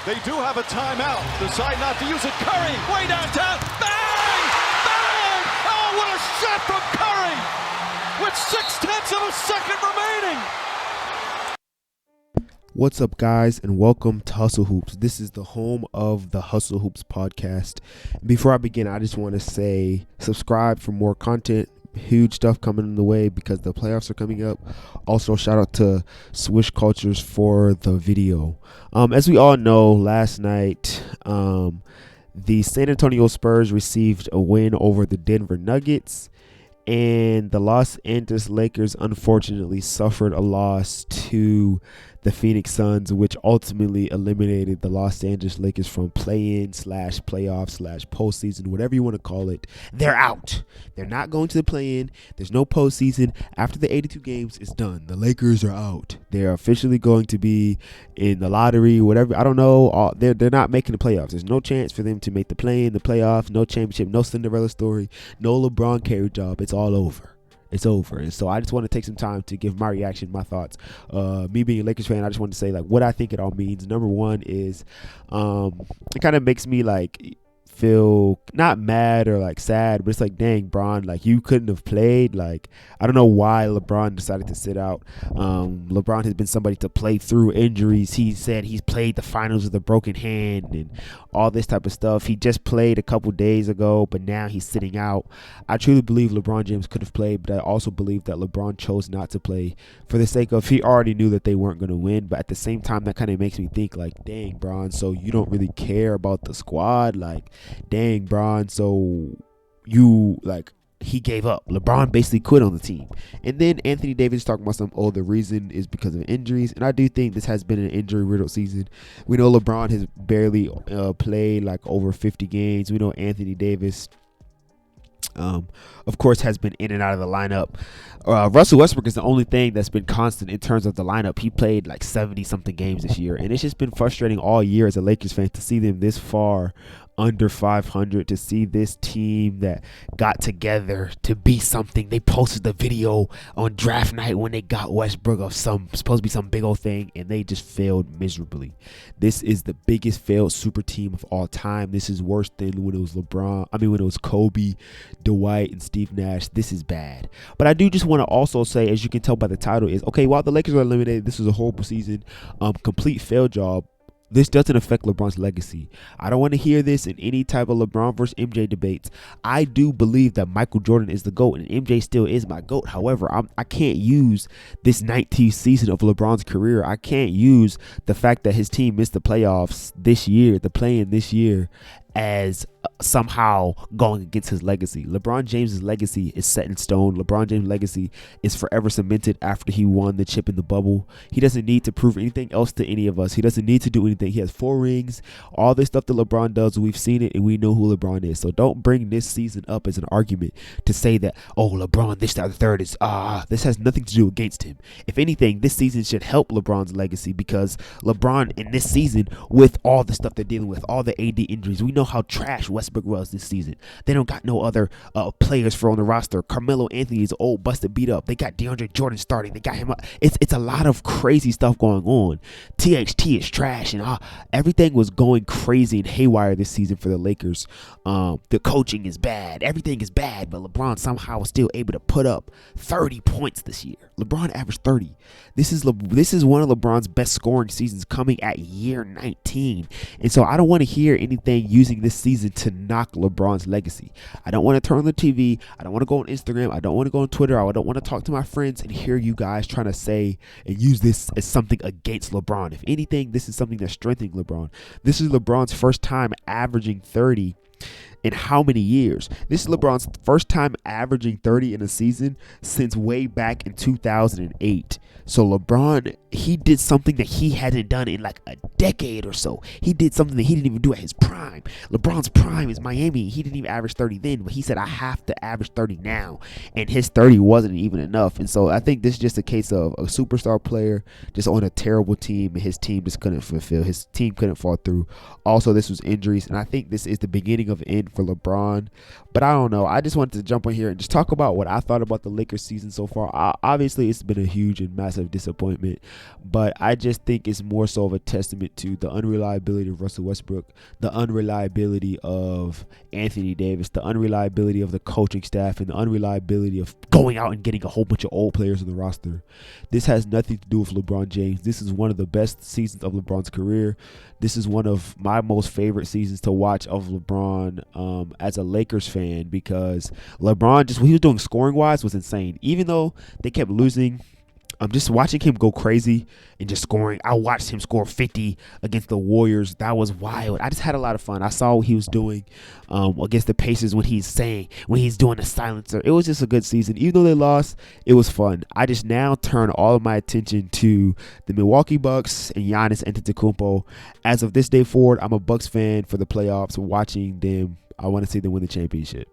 They do have a timeout. Decide not to use it. Curry, way downtown. Bang! Bang! Oh, what a shot from Curry! With 0.6 of a second remaining. What's up, guys, and welcome to Hustle Hoops. This is the home of the Hustle Hoops podcast. Before I begin, I just want to say subscribe for more content. Huge stuff coming in the way because the playoffs are coming up. Also, shout out to Swish Cultures for the video. As we all know, last night the San Antonio Spurs received a win over the Denver Nuggets, and the Los Angeles Lakers unfortunately suffered a loss to the Phoenix Suns, which ultimately eliminated the Los Angeles Lakers from play-in / playoff / postseason, whatever you want to call it. They're out. They're not going to the play-in. There's no postseason. After the 82 games, it's done. The Lakers are out. They're officially going to be in the lottery, whatever. I don't know. They're not making the playoffs. There's no chance for them to make the play-in, the playoffs, no championship, no Cinderella story, no LeBron carry job. It's all over. It's over. And so I just want to take some time to give my reaction, my thoughts. Me being a Lakers fan, I just want to say like what I think it all means. Number one is it kind of makes me like feel not mad or like sad, but it's like, dang, Bron, like you couldn't have played. Like I don't know why LeBron decided to sit out. LeBron has been somebody to play through injuries. He said he's played the finals with a broken hand and all this type of stuff. He just played a couple days ago, but now he's sitting out. I truly believe LeBron James could have played, but I also believe that LeBron chose not to play for the sake of he already knew that they weren't going to win. But at the same time, that kind of makes me think like, dang, Bron, so you don't really care about the squad? Like, dang, Bron, so you like he gave up. LeBron basically quit on the team. And then Anthony Davis talking about the reason is because of injuries. And I do think this has been an injury-riddled season. We know LeBron has barely played like over 50 games. We know Anthony Davis, of course, has been in and out of the lineup. Russell Westbrook is the only thing that's been constant in terms of the lineup. He played like 70-something games this year. And it's just been frustrating all year as a Lakers fan to see them this far under 500, to see this team that got together to be something. They posted the video on draft night when they got Westbrook of supposed to be some big old thing, and they just failed miserably. This is the biggest failed super team of all time. This is worse than when it was when it was Kobe, Dwight, and Steve Nash. This is bad. But I do just want to also say, as you can tell by the title, is okay, while the Lakers are eliminated, this was a horrible season, complete failed job. This doesn't affect LeBron's legacy. I don't want to hear this in any type of LeBron versus MJ debates. I do believe that Michael Jordan is the GOAT and MJ still is my GOAT. However, I can't use this 19th season of LeBron's career. I can't use the fact that his team missed the playoffs this year, the play-in this year, as somehow going against his legacy. LeBron James' legacy is set in stone. LeBron James' legacy is forever cemented after he won the chip in the bubble. He doesn't need to prove anything else to any of us. He doesn't need to do anything. He has 4 rings. All this stuff that LeBron does, we've seen it and we know who LeBron is. So don't bring this season up as an argument to say that, oh, LeBron, this, that, the third is, this has nothing to do against him. If anything, this season should help LeBron's legacy because LeBron in this season, with all the stuff they're dealing with, all the AD injuries, we know how trash Westbrook was this season. They don't got no other players for on the roster. Carmelo Anthony is old, busted, beat up. They got DeAndre Jordan starting. They got him up. It's a lot of crazy stuff going on. THT is trash, and everything was going crazy and haywire this season for the Lakers. The coaching is bad. Everything is bad, but LeBron somehow was still able to put up 30 points this year. LeBron averaged 30. This is one of LeBron's best scoring seasons coming at year 19. And so I don't want to hear anything using this season to knock LeBron's legacy. I don't want to turn on the TV. I don't want to go on Instagram. I don't want to go on Twitter. I don't want to talk to my friends and hear you guys trying to say and use this as something against LeBron. If anything, this is something that's strengthening LeBron. This is LeBron's first time averaging 30 in how many years? This is LeBron's first time averaging 30 in a season since way back in 2008. So LeBron, he did something that he hadn't done in like a decade or so. He did something that he didn't even do at his prime. LeBron's prime is Miami. He didn't even average 30 then, but he said, I have to average 30 now. And his 30 wasn't even enough. And so I think this is just a case of a superstar player just on a terrible team, and his team just couldn't fulfill. His team couldn't fall through. Also, this was injuries, and I think this is the beginning of the end for LeBron. But I don't know. I just wanted to jump on here and just talk about what I thought about the Lakers season so far. Obviously, it's been a huge and massive disappointment, but I just think it's more so of a testament to the unreliability of Russell Westbrook, the unreliability of Anthony Davis, the unreliability of the coaching staff, and the unreliability of going out and getting a whole bunch of old players on the roster. This has nothing to do with LeBron James. This is one of the best seasons of LeBron's career. This is one of my most favorite seasons to watch of LeBron as a Lakers fan, because LeBron, just what he was doing scoring wise was insane. Even though they kept losing, just watching him go crazy and just scoring. I watched him score 50 against the Warriors. That was wild. I just had a lot of fun. I saw what he was doing against the Pacers when he's doing the silencer. It was just a good season. Even though they lost, it was fun. I just now turn all of my attention to the Milwaukee Bucks and Giannis Antetokounmpo. As of this day forward, I'm a Bucks fan for the playoffs. Watching them, I want to see them win the championship.